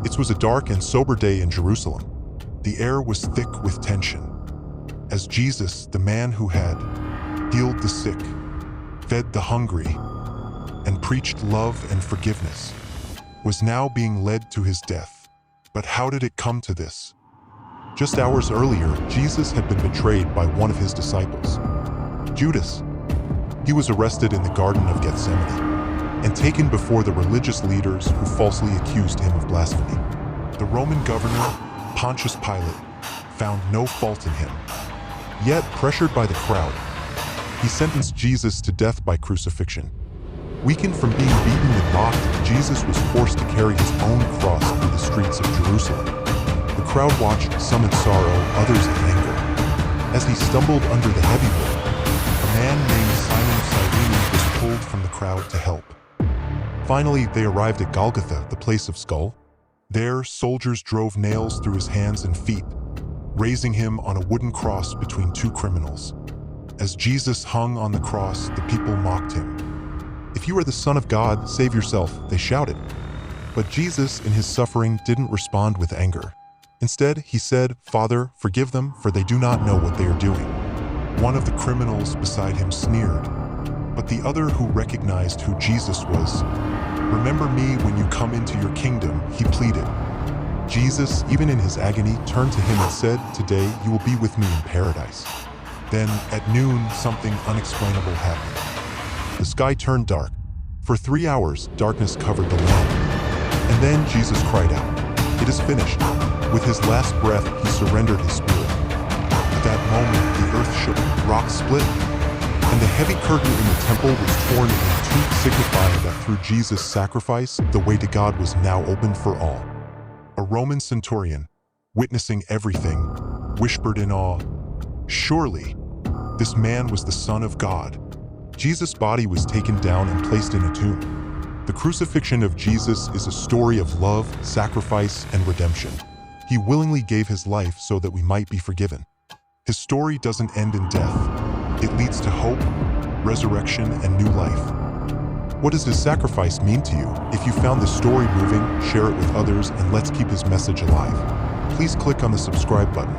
It was a dark and sober day in Jerusalem. The air was thick with tension, as Jesus, the man who had healed the sick, fed the hungry, and preached love and forgiveness, was now being led to his death. But how did it come to this? Just hours earlier, Jesus had been betrayed by one of his disciples, Judas. He was arrested in the Garden of Gethsemane and taken before the religious leaders who falsely accused him of blasphemy. The Roman governor, Pontius Pilate, found no fault in him. Yet, pressured by the crowd, he sentenced Jesus to death by crucifixion. Weakened from being beaten and mocked, Jesus was forced to carry his own cross through the streets of Jerusalem. The crowd watched, some in sorrow, others in anger. As he stumbled under the heavy load, a man named Simon Cyrene was pulled from the crowd to help. Finally, they arrived at Golgotha, the place of skull. There, soldiers drove nails through his hands and feet, raising him on a wooden cross between two criminals. As Jesus hung on the cross, the people mocked him. "If you are the Son of God, save yourself," they shouted. But Jesus, in his suffering, didn't respond with anger. Instead, he said, "Father, forgive them, for they do not know what they are doing." One of the criminals beside him sneered, but the other, who recognized who Jesus was, "Remember me when you come into your kingdom," he pleaded. Jesus, even in his agony, turned to him and said, "Today you will be with me in paradise." Then, at noon, something unexplainable happened. The sky turned dark. For 3 hours, darkness covered the land. And then Jesus cried out, "It is finished." With his last breath, he surrendered his spirit. At that moment, the earth shook, rocks split, and the heavy curtain in the temple was torn in two, signifying that through Jesus' sacrifice, the way to God was now open for all. A Roman centurion, witnessing everything, whispered in awe, "Surely, this man was the Son of God." Jesus' body was taken down and placed in a tomb. The crucifixion of Jesus is a story of love, sacrifice, and redemption. He willingly gave his life so that we might be forgiven. His story doesn't end in death. It leads to hope, resurrection, and new life. What does his sacrifice mean to you? If you found this story moving, share it with others, and let's keep his message alive. Please click on the subscribe button.